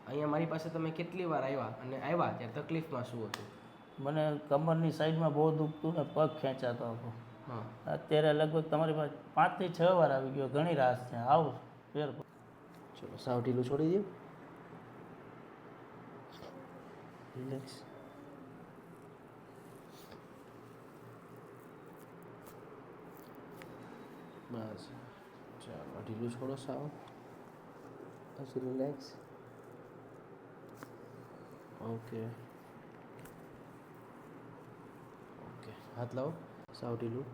અહીંયા મારી પાસે તમે કેટલી વાર આવ્યા અને આવ્યા ત્યારે તકલીફમાં શું હતું? મને કમરની સાઈડમાં બહુ દુખતું ને પગ ખેંચાતો હતો. હા, અત્યારે લગભગ તમારી પાસે 5 થી 6 વાર આવી ગયો. ઘણી રાહત છે. આવું ફેર ચલો સાવ ઢીલું છોડી દો. રિલેક્સ. બસ ચાલો ઢીલું છોડો સાવ. પછી રિલેક્સ. ઓકે ઓકે, હાથ લાવો. સાવ ઢીલું.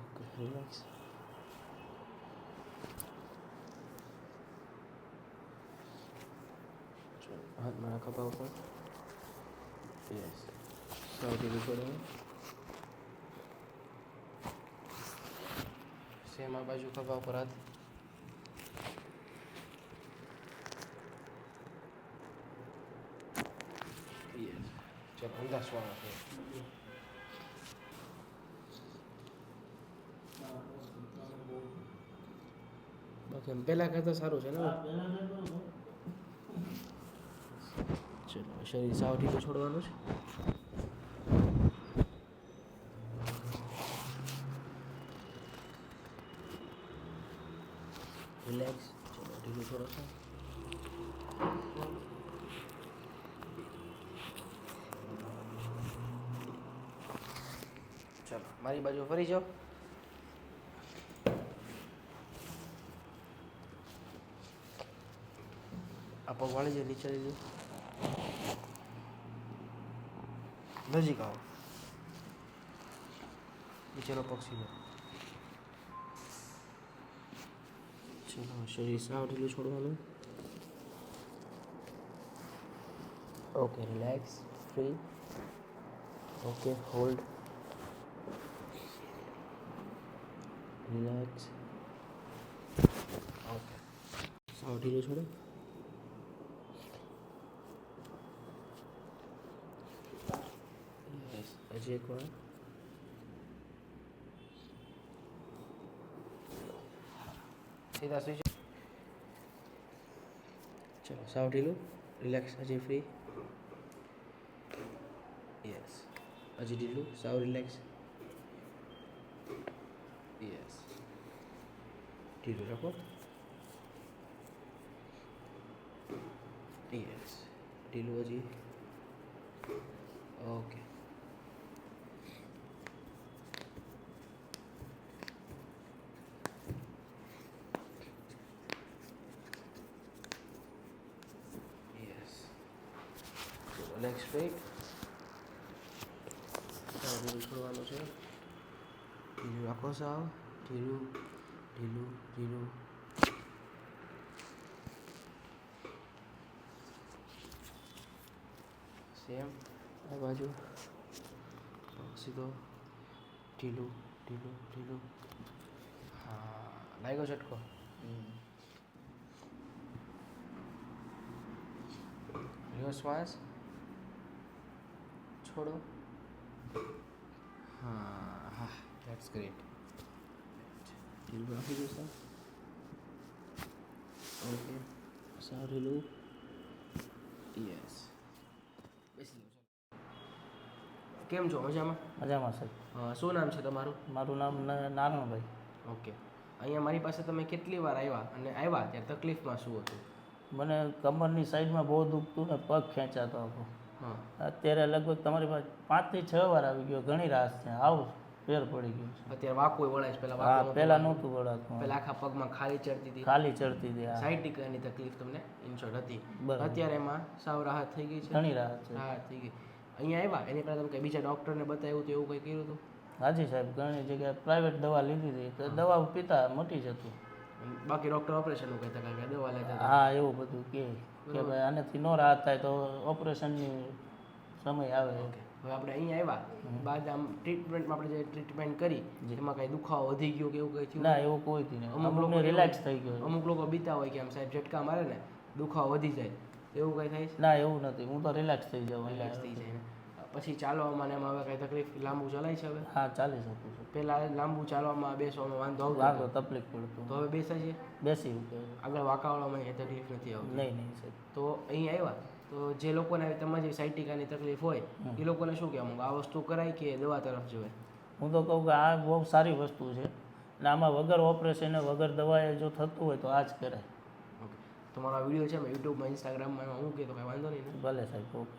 Okay, relax. હાથ મારા ખભા ઉપર. યસ, સાવ ઢીલું છોડો. સેમ આ બાજુ ખભા ઉપર હાથ. યસ, ચલો અંદર શ્વાસ છે. બાકી એમ પહેલાં કરતાં સારું છે ને? ચલો શરીર સાવ ઢીલું છોડવાનું છે. રિલેક્સ. ચલો ઢીલું છોડો છો. ચલો મારી બાજુ ફરી જાઓ. આ પગ વાળી જાય નીચે લીધું. નજીક આવો. નીચેનો પગ સીધો. ચલો શરીર સાવ ઢીલું છોડવાનું. Okay, relax, free. Okay, hold. Relax. Okay, સાવ ઢીલું છોડો. યસ, હજી એક વાર. સીધા સુઈ જાઓ. ચલો સાવ ઢીલું. રિલેક્સ, હજી ફ્રી. યસ, હજી ઢીલું. સાવ રિલેક્સ. યસ, ઢીલું રાખો. યસ, ઢીલું હજી. ઓકે. Yes, leg straight. ઢીલું છોડવાનું છે. ઢીલું રાખો સાવ. ઢીલું ઢીલું ઢીલું. સેમ આ બાજુ. સીધો. ઢીલું ઢીલું ઢીલું. હા, લાગ્યો ઝટકો. લ્યો શ્વાસ. છોડો. હા હા, ધેટ્સ ગ્રેટ. ઢીલું રાખી દો સર. ઓકે, સાવ ઢીલું. યસ, બેસી લો. કેમ છો? મજામાં? મજામાં સાહેબ. શું નામ છે તમારું? મારું નામ નારણભાઈ. ઓકે. અહીંયા મારી પાસે તમે કેટલી વાર આવ્યા અને આવ્યા ત્યારે તકલીફમાં શું હતું? મને કમરની સાઈડમાં બહુ દુખતું ને પગ ખેંચાતો હતો. હા, અત્યારે લગભગ તમારી પાસે 5 થી 6 વાર આવી ગયો. ઘણી રાહત છે. આવું ફેર પડી ગયું છે. અત્યારે વાંકું વળાય છે. પહેલાં હા, વાંકું પહેલાં નહોતું વળાતું. પહેલાં આખા પગમાં ખાલી ચડતી હતી. ખાલી ચડતી હતી. હા, સાયટિકાની તકલીફ તમને ઇન્શોર્ટ હતી. બરાબર. અત્યારે એમાં સાવ રાહત થઈ ગઈ છે. ઘણી રાહત છે. રાહત થઈ ગઈ. અહીંયા આવ્યા એની પહેલાં તમે કંઈ બીજા ડૉક્ટરને બતાવ્યું હતું, એવું કંઈ કર્યું હતું? હાજી સાહેબ, ઘણી જગ્યાએ પ્રાઇવેટ દવા લીધી હતી તો દવા પીતા મટી જતું. બાકી ડૉક્ટર ઓપરેશનનું કહેતા કાંઈ દવા લેતા હતા? હા, એવું બધું કે ભાઈ આનાથી ન રાહત થાય તો ઓપરેશનની સમય આવે. ઓકે, હવે આપણે અહીંયા આવ્યા બાદ આમ ટ્રીટમેન્ટમાં આપણે જે ટ્રીટમેન્ટ કરી એમાં કાંઈ દુખાવો વધી ગયો કે એવું કંઈ થયું? ના, એવું કોઈ થી નહીં. અમુક અમુક લોકો રિલેક્સ થઈ ગયો. અમુક લોકો બીતા હોય કે આમ સાહેબ ઝટકા મારે ને દુખાવો વધી જાય, એવું કંઈ થાય છે? ના, એવું નથી. હું તો રિલેક્સ થઈ જાઉં. રિલેક્સ થઈ જાય ને પછી ચાલવામાં ને એમાં હવે કાંઈ તકલીફ લાંબુ ચલાય છે હવે હા ચાલી શકું છું. પહેલાં લાંબુ ચાલવામાં બેસવામાં વાંધો આવતો વાંધો હતો. તકલીફ પડતું તો હવે બેસાય છે બેસી શકે આગળ વાંકાવાળામાં એ તકલીફ નથી આવતી. નહીં સાહેબ. તો અહીં આવ્યા તો જે લોકોને તમારી સાયટિકાની તકલીફ હોય એ લોકોને શું કહેવા માંગો આ વસ્તુ કરાય કે દવા તરફ જવાય? હું તો કહું કે આ બહુ સારી વસ્તુ છે અને આમાં વગર ઓપરેશને વગર દવાએ જો થતું હોય તો આ જ કરાય. ઓકે તમારો આ વિડીયો છે મેં યુટ્યુબમાં ઇન્સ્ટાગ્રામમાં હું કહે તો કાંઈ વાંધો નહીં ને? ભલે સાહેબ ઓકે.